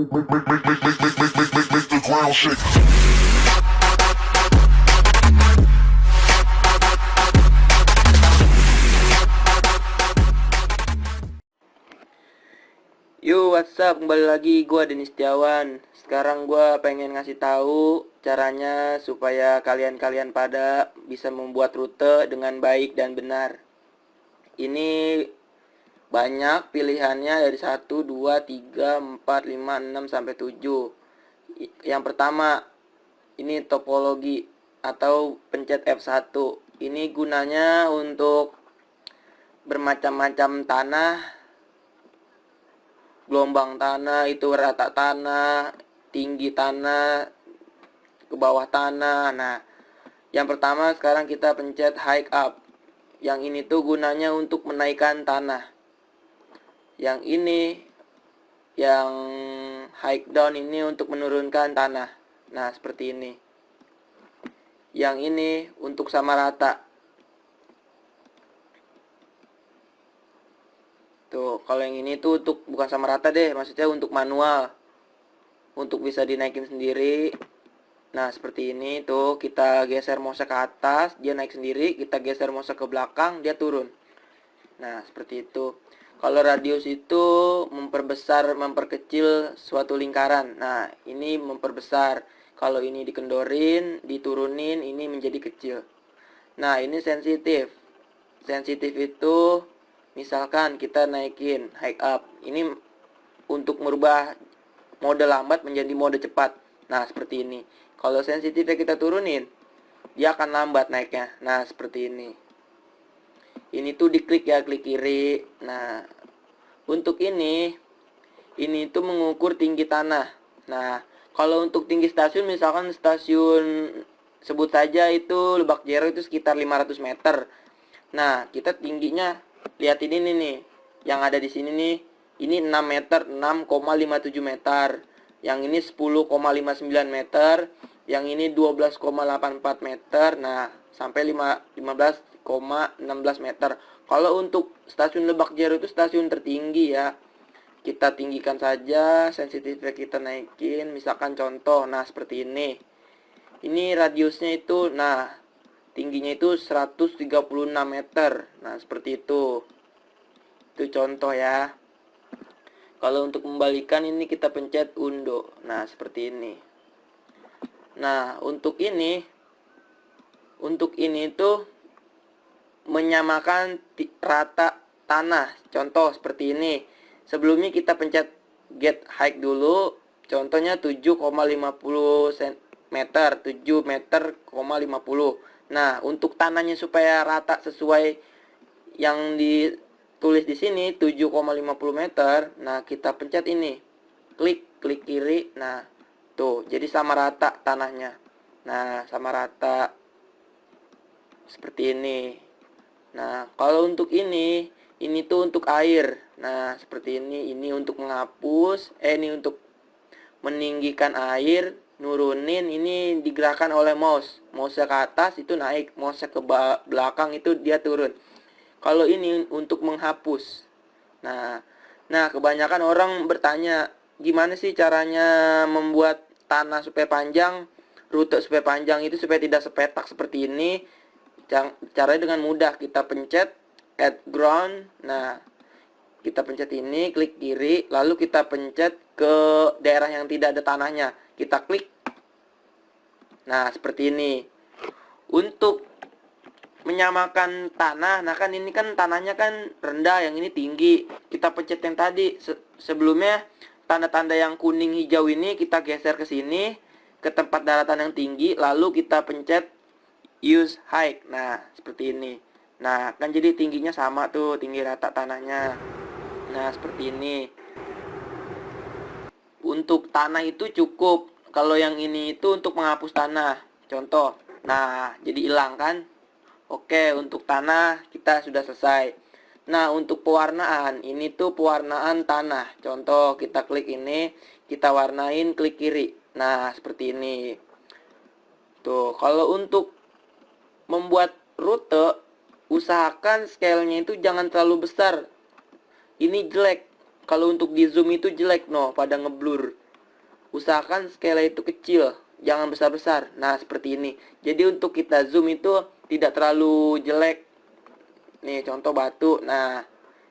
Make the ground shake. Yo, what's up? Kembali lagi gua Denis Setiawan. Sekarang gua pengen ngasih tahu caranya supaya kalian pada bisa membuat rute dengan baik dan benar. Ini banyak pilihannya dari 1, 2, 3, 4, 5, 6 sampai 7. Yang pertama, ini topologi atau pencet F1. Ini gunanya untuk bermacam-macam tanah, gelombang tanah, itu rata tanah, tinggi tanah, ke bawah tanah. Nah, yang pertama sekarang kita pencet high up. Yang ini tuh gunanya untuk menaikkan tanah. Yang ini, yang high down ini untuk menurunkan tanah. Nah, seperti ini. Yang ini untuk sama rata. Tuh, kalau yang ini tuh untuk bukan sama rata deh, maksudnya untuk manual. Untuk bisa dinaikin sendiri. Nah, seperti ini tuh, kita geser mouse ke atas, dia naik sendiri, kita geser mouse ke belakang, dia turun. Nah, seperti itu. Kalau radius itu memperbesar, memperkecil suatu lingkaran. Nah, ini memperbesar. Kalau ini dikendorin, diturunin, ini menjadi kecil. Nah, ini sensitif. Sensitif itu misalkan kita naikin high up, ini untuk merubah mode lambat menjadi mode cepat. Nah, seperti ini. Kalau sensitifnya kita turunin, dia akan lambat naiknya. Nah, seperti ini. Ini tuh diklik ya, klik kiri. Nah, untuk ini tuh mengukur tinggi tanah. Nah, kalau untuk tinggi stasiun, misalkan stasiun sebut saja itu Lebak Jero itu sekitar 500 meter. Nah, kita tingginya lihat ini nih, yang ada di sini nih, ini 6 meter, 6,57 meter. Yang ini 10,59 meter, yang ini 12,84 meter. Nah, sampai 15,16 meter. Kalau untuk stasiun Lebak Jero itu stasiun tertinggi ya. Kita tinggikan saja, sensitifnya kita naikin, misalkan contoh, nah seperti ini. Ini radiusnya itu, nah tingginya itu 136 meter. Nah, seperti itu. Itu contoh ya. Kalau untuk membalikan ini kita pencet undo. Nah, seperti ini. Nah, untuk ini itu menyamakan rata tanah. Contoh seperti ini. Sebelumnya kita pencet get height dulu. Contohnya 7,50 meter, 7 meter, 50. Nah, untuk tanahnya supaya rata sesuai yang ditulis di sini 7,50 meter. Nah, kita pencet ini. Klik kiri. Nah, tuh, jadi sama rata tanahnya. Nah, sama rata. Seperti ini. Nah, kalau untuk ini tuh untuk air. Nah, seperti ini untuk menghapus, ini untuk meninggikan air, nurunin, ini digerakkan oleh mouse ke atas itu naik, mouse ke belakang itu dia turun. Kalau ini untuk menghapus. Nah, kebanyakan orang bertanya, gimana sih caranya membuat tanah supaya panjang, rute supaya panjang itu supaya tidak sepetak seperti ini? Caranya dengan mudah, kita pencet add ground. Nah, kita pencet ini, klik kiri, lalu kita pencet ke daerah yang tidak ada tanahnya. Kita klik. Nah, seperti ini. Untuk menyamakan tanah, nah kan ini kan tanahnya kan rendah, yang ini tinggi. Kita pencet yang tadi. Sebelumnya tanda-tanda yang kuning hijau ini kita geser ke sini, ke tempat daratan yang tinggi, lalu kita pencet use height. Nah, seperti ini. Nah, kan jadi tingginya sama tuh, tinggi rata tanahnya. Nah, seperti ini. Untuk tanah itu cukup. Kalau yang ini itu untuk menghapus tanah. Contoh. Nah, jadi hilang kan? Oke, untuk tanah kita sudah selesai. Nah, untuk pewarnaan, ini tuh pewarnaan tanah. Contoh, kita klik ini, kita warnain, klik kiri. Nah, seperti ini. Tuh, kalau untuk membuat rute, usahakan scale-nya itu jangan terlalu besar. Ini jelek. Kalau untuk di zoom itu jelek, pada ngeblur. usahakan skala itu kecil, jangan besar-besar. Nah, seperti ini. Jadi untuk kita zoom itu tidak terlalu jelek. Nih, contoh batu. Nah,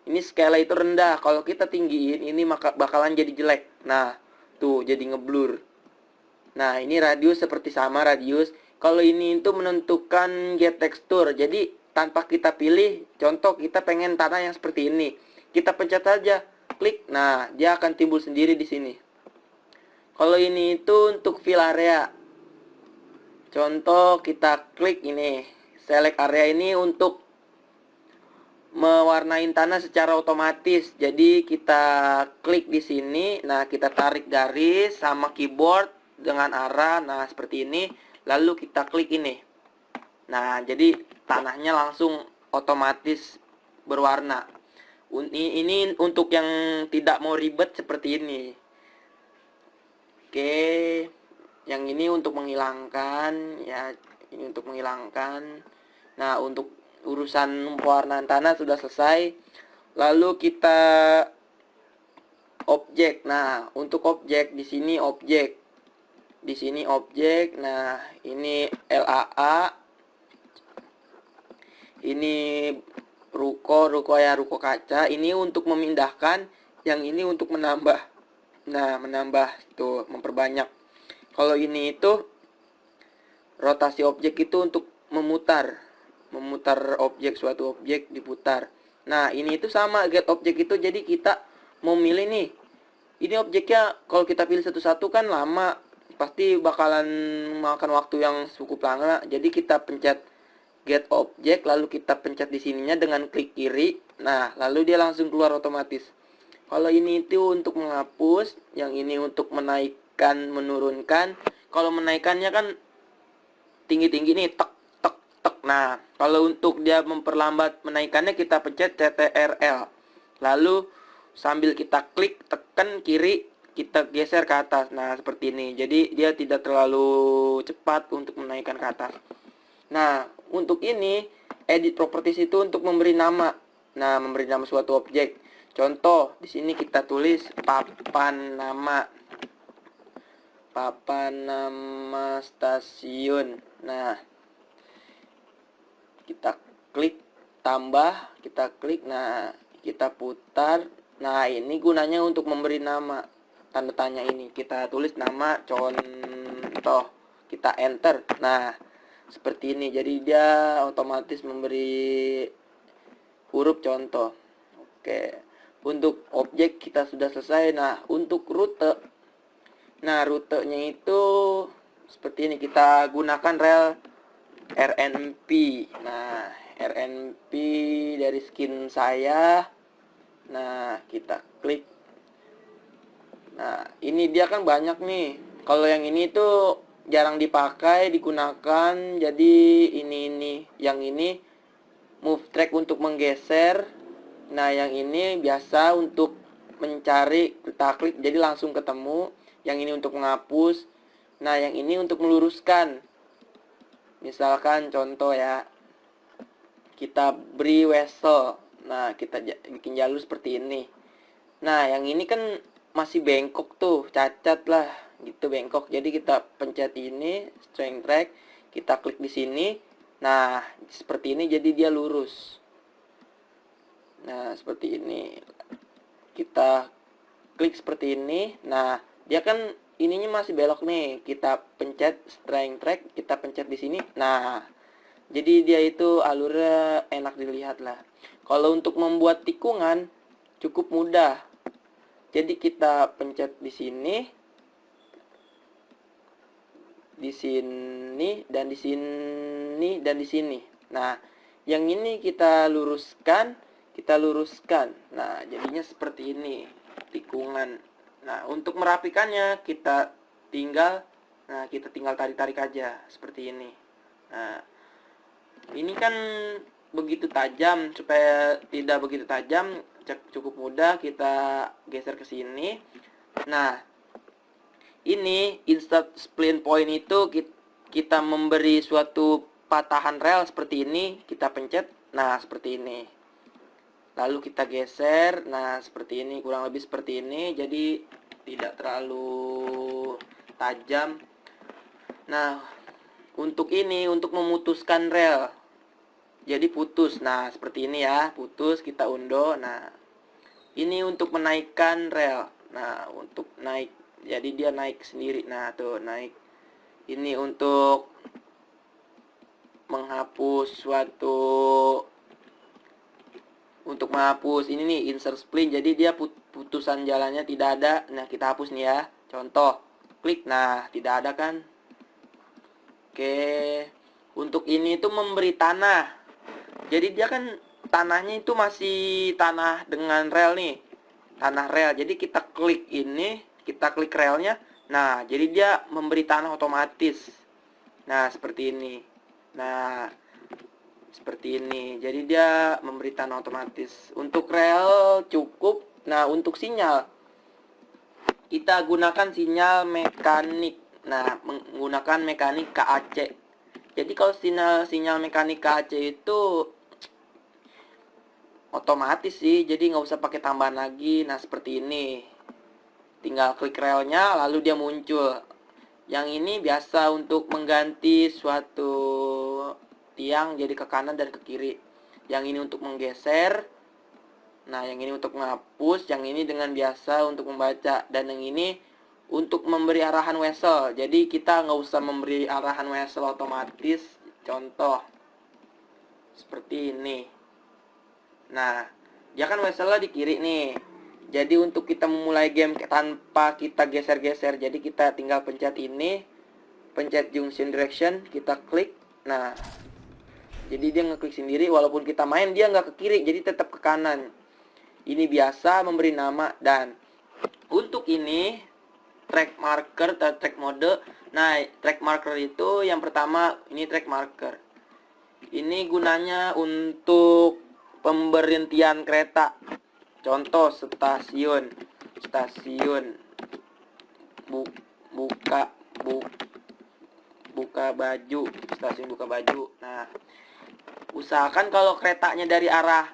ini skala itu rendah. Kalau kita tinggiin, ini maka bakalan jadi jelek. Nah, tuh jadi ngeblur. Nah, ini radius seperti sama radius. Kalau ini itu menentukan get tekstur. Jadi, tanpa kita pilih, contoh kita pengen tanah yang seperti ini. Kita pencet saja, klik. Nah, dia akan timbul sendiri di sini. Kalau ini itu untuk fill area. Contoh kita klik ini, select area ini untuk mewarnai tanah secara otomatis. Jadi kita klik di sini, nah kita tarik garis sama keyboard dengan arah, nah seperti ini. Lalu kita klik ini. Nah, jadi tanahnya langsung otomatis berwarna. Ini untuk yang tidak mau ribet seperti ini. Oke, yang ini untuk menghilangkan ya, ini untuk menghilangkan. Nah, untuk urusan pewarnaan tanah sudah selesai. Lalu kita objek. Nah, untuk objek di sini objek. Di sini objek. Nah, ini LAA. Ini ruko ya, ruko kaca. Ini untuk memindahkan, yang ini untuk menambah. Nah, menambah tuh, memperbanyak. Kalau ini itu rotasi objek itu untuk memutar objek, suatu objek diputar. Nah, ini itu sama get objek itu, jadi kita mau milih nih. Ini objeknya kalau kita pilih satu-satu kan lama, pasti bakalan makan waktu yang cukup lama. Jadi kita pencet get objek, lalu kita pencet di sininya dengan klik kiri. Nah, lalu dia langsung keluar otomatis. Kalau ini itu untuk menghapus, yang ini untuk menaikkan, menurunkan. Kalau menaikkannya kan tinggi-tinggi nih, tek tek tek. Nah, kalau untuk dia memperlambat menaikkannya, kita pencet CTRL. Lalu sambil kita klik tekan kiri, kita geser ke atas. Nah, seperti ini. Jadi dia tidak terlalu cepat untuk menaikkan ke atas. Nah, untuk ini edit properties itu untuk memberi nama. Nah, memberi nama suatu objek. Contoh, di sini kita tulis papan nama. Papan nama stasiun. Nah, kita klik tambah, kita klik, nah, kita putar. Nah, ini gunanya untuk memberi nama. Tanda tanya ini kita tulis nama contoh. Kita enter. Nah, seperti ini. Jadi dia otomatis memberi huruf contoh. Oke. Untuk objek kita sudah selesai. Nah, untuk rute. Nah, rutenya itu seperti ini. Kita gunakan rel RNP. Nah, RNP dari skin saya. Nah, kita klik. Nah, ini dia kan banyak nih. Kalau yang ini tuh jarang dipakai, digunakan. Jadi ini. Yang ini move track untuk menggeser. Nah, yang ini biasa untuk mencari, kita klik jadi langsung ketemu. Yang ini untuk menghapus. Nah, yang ini untuk meluruskan. Misalkan contoh ya, kita beri wesel. Nah, kita bikin jalur seperti ini. Nah, yang ini kan masih bengkok tuh, cacat lah gitu, bengkok. Jadi kita pencet ini, strength track, kita klik di sini. Nah, seperti ini, jadi dia lurus. Nah, seperti ini. Kita klik seperti ini. Nah, dia kan ininya masih belok nih. Kita pencet strength track, kita pencet di sini. Nah, jadi dia itu alurnya enak dilihat lah. Kalau untuk membuat tikungan cukup mudah. Jadi kita pencet di sini, dan di sini, dan di sini. Nah, yang ini kita luruskan. Nah, jadinya seperti ini, tikungan. Nah, untuk merapikannya kita tinggal tarik-tarik aja seperti ini. Nah, ini kan begitu tajam, supaya tidak begitu tajam cukup mudah kita geser ke sini. Nah, ini insert spline point itu kita memberi suatu patahan rel seperti ini, kita pencet. Nah, seperti ini. Lalu kita geser. Nah, seperti ini, kurang lebih seperti ini. Jadi tidak terlalu tajam. Nah, untuk ini, untuk memutuskan rel, jadi putus. Nah, seperti ini ya, putus, kita undo. Nah, ini untuk menaikkan rel. Nah, untuk naik, jadi dia naik sendiri. Nah, tuh naik. Ini untuk menghapus suatu, untuk menghapus ini nih, insert spline. Jadi dia putusan jalannya tidak ada. Nah, kita hapus nih ya. Contoh, klik. Nah, tidak ada kan. Oke. Untuk ini tuh memberi tanah. Jadi dia kan tanahnya itu masih tanah dengan rel nih. Tanah rel. Jadi kita klik ini, kita klik relnya. Nah, jadi dia memberi tanah otomatis. Nah, seperti ini. Nah, seperti ini. Jadi dia memberi tanah otomatis. Untuk rel cukup. Nah, untuk sinyal, kita gunakan sinyal mekanik. Nah, menggunakan mekanik KAC. Jadi kalau sinyal mekanik KAC itu otomatis sih, jadi nggak usah pakai tambahan lagi. Nah, seperti ini. Tinggal klik relnya, lalu dia muncul. Yang ini biasa untuk mengganti suatu tiang jadi ke kanan dan ke kiri. Yang ini untuk menggeser. Nah, yang ini untuk menghapus. Yang ini dengan biasa untuk membaca. Dan yang ini untuk memberi arahan wesel. Jadi kita nggak usah memberi arahan wesel otomatis. Contoh seperti ini. Nah, dia kan weselnya di kiri nih. Jadi untuk kita memulai game tanpa kita geser-geser, jadi kita tinggal pencet ini, pencet junction direction, kita klik. Nah, jadi dia ngeklik sendiri. Walaupun kita main, dia nggak ke kiri, jadi tetap ke kanan. Ini biasa memberi nama. Dan untuk ini track marker atau track mode. Nah, track marker itu yang pertama, ini track marker. Ini gunanya untuk pemberhentian kereta. Contoh stasiun buka baju, stasiun buka baju. Nah, usahakan kalau keretanya dari arah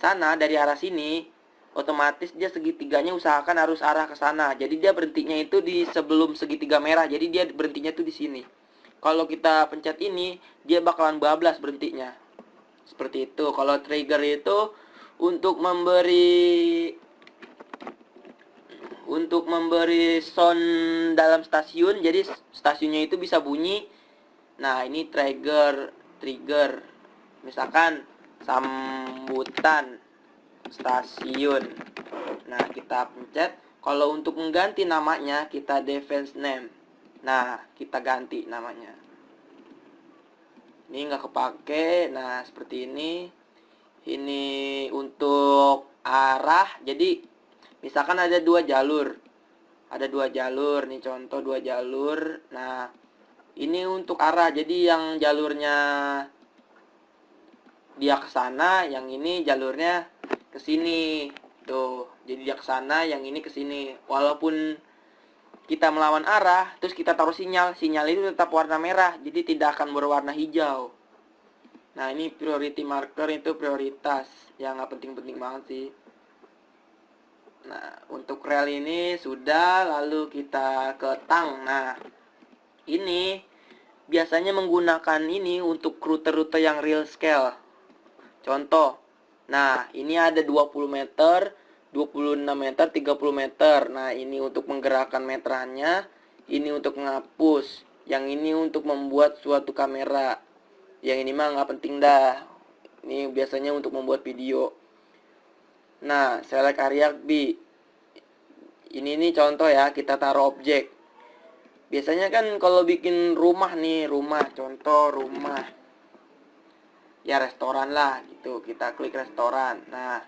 sana, dari arah sini, otomatis dia segitiganya usahakan harus arah ke sana. Jadi dia berhentinya itu di sebelum segitiga merah. Jadi dia berhentinya itu di sini. Kalau kita pencet ini, dia bakalan bablas berhentinya. Seperti itu. Kalau trigger itu untuk memberi sound dalam stasiun. Jadi stasiunnya itu bisa bunyi. Nah, ini trigger. Misalkan sambutan stasiun. Nah, kita pencet. Kalau untuk mengganti namanya, kita defense name. Nah, kita ganti namanya. Ini nggak kepake. Nah, seperti ini. Ini untuk arah. Jadi misalkan ada dua jalur. Nih contoh 2 jalur. Nah, ini untuk arah. Jadi yang jalurnya dia ke sana, yang ini jalurnya ke sini. Tuh, jadi dia ke sana, yang ini ke sini. Walaupun kita melawan arah, terus kita taruh sinyal itu tetap warna merah, jadi tidak akan berwarna hijau. Nah, ini priority marker, itu prioritas yang nggak penting-penting banget sih. Nah, untuk rel ini sudah, lalu kita ke tang. Nah, ini biasanya menggunakan ini untuk rute-rute yang real scale. Contoh, nah ini ada 20 meter, 26 meter, 30 meter. Nah, ini untuk menggerakkan meterannya, ini untuk menghapus, yang ini untuk membuat suatu kamera. Yang ini mah nggak penting dah. Ini biasanya untuk membuat video. Nah, select area B. Ini nih contoh ya, kita taruh objek. Biasanya kan kalau bikin rumah nih, contoh rumah. Ya restoran lah gitu, kita klik restoran. Nah,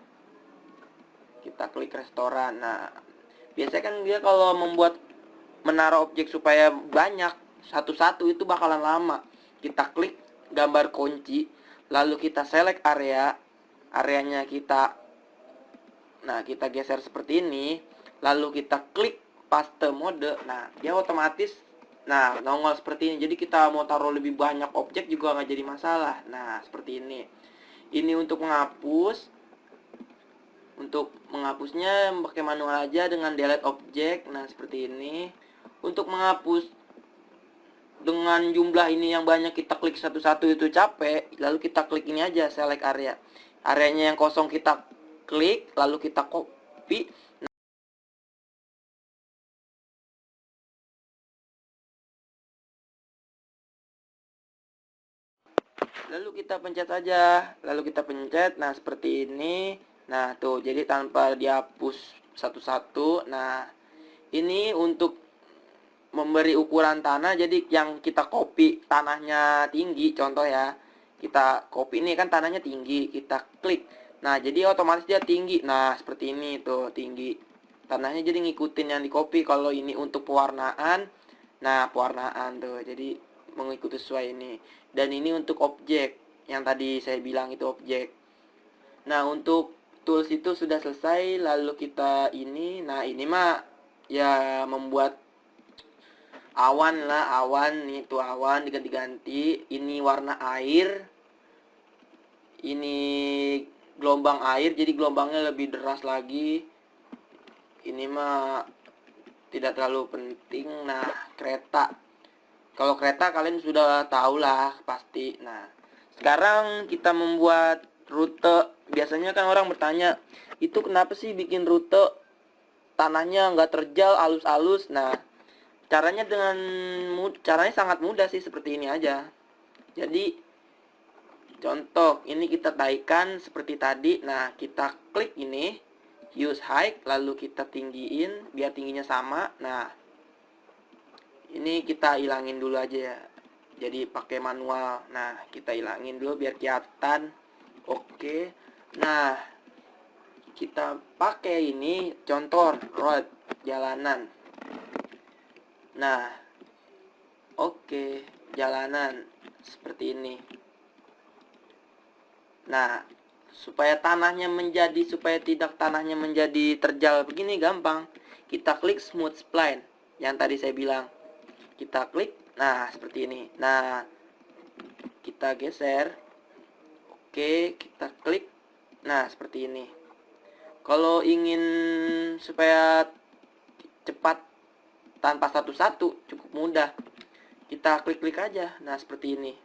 kita klik restoran. Nah, biasanya kan dia kalau menaruh objek supaya banyak satu-satu itu bakalan lama. Kita klik gambar kunci, lalu kita select areanya kita. Nah, kita geser seperti ini, lalu kita klik paste mode. Nah, dia otomatis nongol seperti ini. Jadi kita mau taruh lebih banyak objek juga nggak jadi masalah. Nah, seperti ini. Ini untuk menghapus. Untuk menghapusnya pakai manual aja dengan delete object. Nah, seperti ini. Untuk menghapus dengan jumlah ini yang banyak, kita klik satu-satu itu capek. Lalu kita klik ini aja, select area. Areanya yang kosong kita klik, lalu kita copy. Lalu kita pencet aja, lalu kita pencet. Nah, seperti ini. Nah, tuh, jadi tanpa dihapus satu-satu. Nah, ini untuk memberi ukuran tanah. Jadi yang kita copy tanahnya tinggi, contoh ya, kita copy ini kan tanahnya tinggi, kita klik. Nah, jadi otomatis dia tinggi. Nah, seperti ini tuh, tinggi tanahnya, jadi ngikutin yang di copy. Kalau ini untuk pewarnaan, nah pewarnaan tuh, jadi mengikuti sesuai ini. Dan ini untuk objek yang tadi saya bilang itu objek. Nah, untuk tools itu sudah selesai. Lalu kita ini, nah ini mah ya membuat awan lah, awan nih tuh, awan diganti-ganti. Ini warna air, ini gelombang air, jadi gelombangnya lebih deras lagi. Ini mah tidak terlalu penting. Nah, kereta, kalau kereta kalian sudah tahu lah pasti. Nah, sekarang kita membuat rute. Biasanya kan orang bertanya, itu kenapa sih bikin rute tanahnya nggak terjal, halus-halus? Nah, caranya sangat mudah sih, seperti ini aja. Jadi contoh ini kita taikan seperti tadi. Nah, kita klik ini use height, lalu kita tinggiin biar tingginya sama. Nah, ini kita hilangin dulu aja ya, jadi pakai manual. Nah, kita hilangin dulu biar kelihatan. Oke. Nah, kita pakai ini contoh road, jalanan. Nah, oke, jalanan seperti ini. Nah, supaya tidak tanahnya menjadi terjal begini, gampang. Kita klik smooth spline yang tadi saya bilang. Kita klik, nah seperti ini. Nah, kita geser. Oke, kita klik. Nah, seperti ini. Kalau ingin supaya cepat tanpa satu-satu, cukup mudah. Kita klik-klik aja. Nah, seperti ini.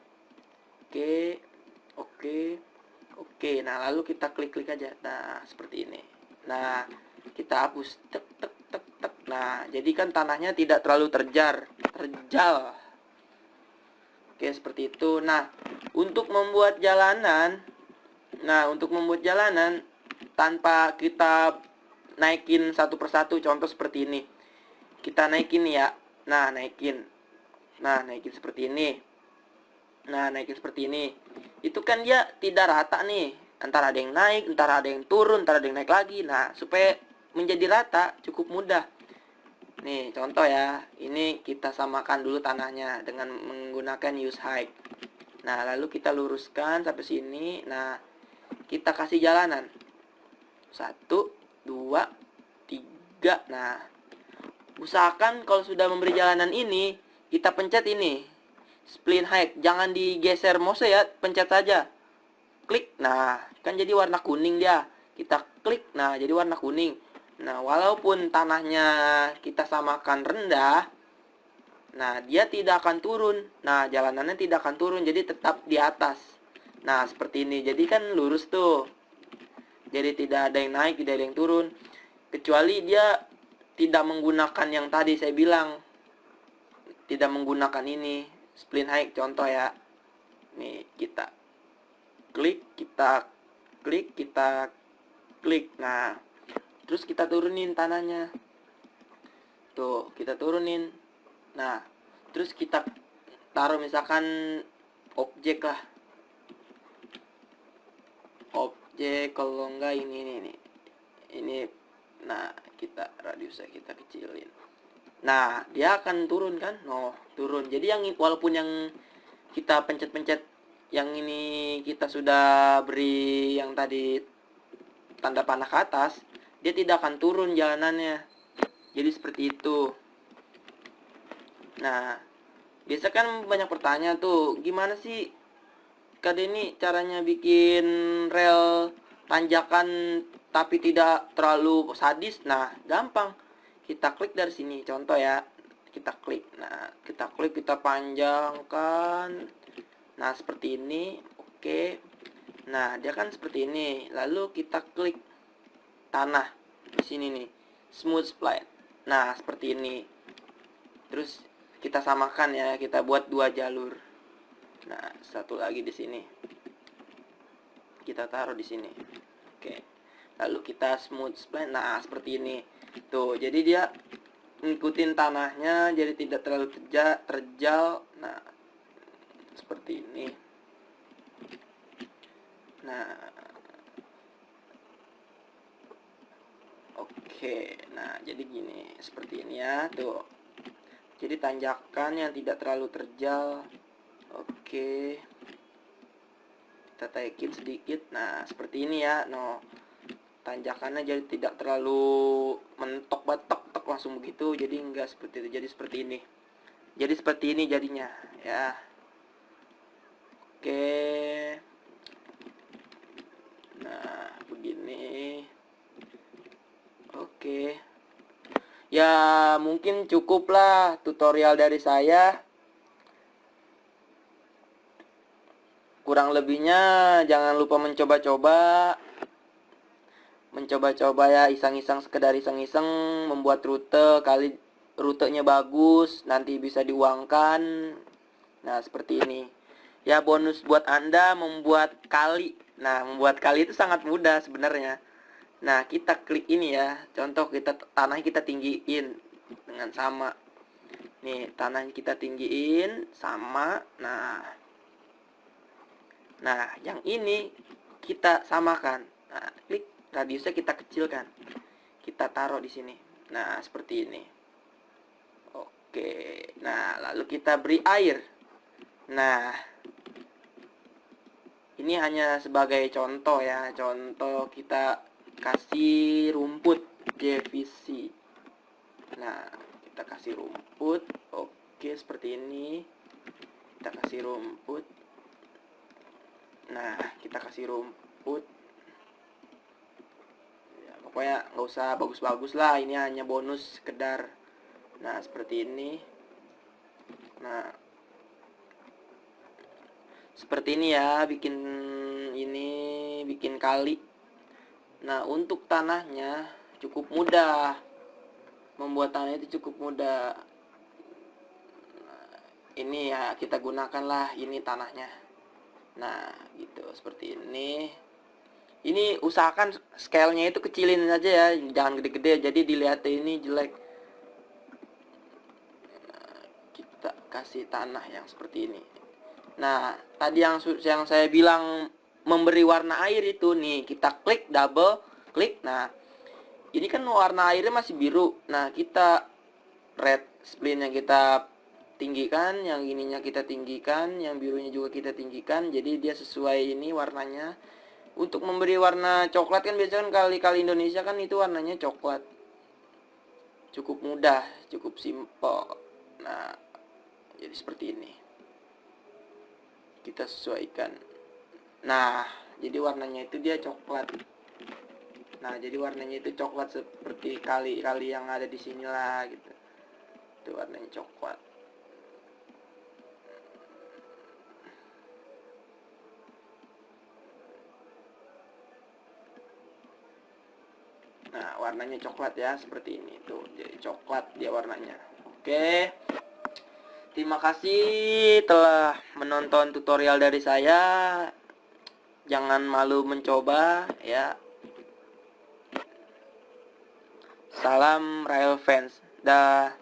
Oke, oke, oke. Nah, lalu kita klik-klik aja. Nah, seperti ini. Nah, kita hapus. Tek, tek, tek, tek. Nah, jadi kan tanahnya tidak terlalu terjal. Oke, seperti itu. Nah, untuk membuat jalanan, tanpa kita naikin satu persatu, contoh seperti ini. Kita naikin ya. Nah, naikin. Nah, naikin seperti ini. Nah, naikin seperti ini. Itu kan dia tidak rata nih. Antara ada yang naik, antara ada yang turun, antara ada yang naik lagi. Nah, supaya menjadi rata cukup mudah. Nih, contoh ya. Ini kita samakan dulu tanahnya dengan menggunakan use height. Nah, lalu kita luruskan sampai sini. Nah, kita kasih jalanan. 1, 2, 3. Nah, usahakan kalau sudah memberi jalanan ini, kita pencet ini spline height. Jangan digeser mouse ya, pencet saja. Klik. Nah, kan jadi warna kuning dia. Kita klik. Nah, jadi warna kuning. Nah, walaupun tanahnya kita samakan rendah, nah dia tidak akan turun. Nah, jalanannya tidak akan turun, jadi tetap di atas. Nah, seperti ini. Jadi kan lurus tuh. Jadi tidak ada yang naik, tidak ada yang turun. Kecuali dia tidak menggunakan yang tadi saya bilang. Tidak menggunakan ini, spline height, contoh ya. Nih, kita klik, kita klik, kita klik. Nah, terus kita turunin tanahnya. Tuh, kita turunin. Nah, terus kita taruh misalkan objek lah. Objek, kalau enggak ini. Ini, nah, kita radiusnya kita kecilin. Nah, dia akan turun kan? No, turun. Jadi yang walaupun yang kita pencet-pencet yang ini kita sudah beri yang tadi tanda panah ke atas, dia tidak akan turun jalanannya. Jadi seperti itu. Nah, biasa kan banyak pertanyaan tuh, gimana sih Kak Denny caranya bikin rel tanjakan tapi tidak terlalu sadis. Nah, gampang. Kita klik dari sini. Contoh ya. Kita klik. Nah, kita panjangkan. Nah, seperti ini. Oke. Nah, dia kan seperti ini. Lalu kita klik tanah di sini nih. Smooth spline. Nah, seperti ini. Terus kita samakan ya. Kita buat 2 jalur. Nah, satu lagi di sini. Kita taruh di sini. Oke. Lalu kita smooth spline. Nah, seperti ini. Tuh, jadi dia ngikutin tanahnya jadi tidak terlalu terjal. Nah, seperti ini. Nah, oke. Nah, jadi gini, seperti ini ya. Tuh. Jadi tanjakan yang tidak terlalu terjal. Oke. Kita taikin sedikit. Nah, seperti ini ya. No. Tanjakannya jadi tidak terlalu mentok batok langsung begitu. Jadi enggak seperti itu. Jadi seperti ini. Jadi seperti ini jadinya, ya. Oke. Nah, begini. Oke. Ya, mungkin cukuplah tutorial dari saya. Kurang lebihnya jangan lupa mencoba-coba ya, iseng-iseng, sekedar iseng-iseng membuat rute, kali rutenya bagus, nanti bisa diuangkan. Nah, seperti ini. Ya, bonus buat Anda membuat kali. Nah, membuat kali itu sangat mudah sebenarnya. Nah, kita klik ini ya. Contoh tanah kita tinggiin dengan sama. Nih, tanah kita tinggiin sama. Nah, yang ini kita samakan. Nah, klik radiusnya kita kecilkan. Kita taruh di sini. Nah, seperti ini. Oke. Nah, lalu kita beri air. Nah, ini hanya sebagai contoh ya. Contoh kita kasih rumput JVC. Nah, kita kasih rumput. Oke, seperti ini. Kita kasih rumput. Nah, kita kasih rumput. Ya, pokoknya nggak usah bagus-bagus lah. Ini hanya bonus sekedar. Nah, seperti ini. Nah, seperti ini ya. Bikin kali. Nah, untuk tanahnya cukup mudah. Membuat tanah itu cukup mudah. Nah, ini ya kita gunakanlah ini tanahnya. Nah, gitu, seperti ini. Ini usahakan scale-nya itu kecilin aja ya, jangan gede-gede, jadi dilihat ini jelek. Nah, kita kasih tanah yang seperti ini. Nah, tadi yang saya bilang memberi warna air itu nih, kita klik, double klik. Nah, ini kan warna airnya masih biru. Nah, kita red spline yang kita tinggikan, yang ininya kita tinggikan, yang birunya juga kita tinggikan, jadi dia sesuai ini warnanya. Untuk memberi warna coklat kan biasanya kan kali Indonesia kan itu warnanya coklat. Cukup mudah, cukup simple. Nah, jadi seperti ini. Kita sesuaikan. Nah, jadi warnanya itu dia coklat. Nah, jadi warnanya itu coklat seperti kali yang ada di sini lah gitu. Itu warnanya coklat. Nah, warnanya coklat ya, seperti ini tuh. Jadi coklat dia warnanya. Oke. Terima kasih telah menonton tutorial dari saya. Jangan malu mencoba ya. Salam Rail Fans. Dah.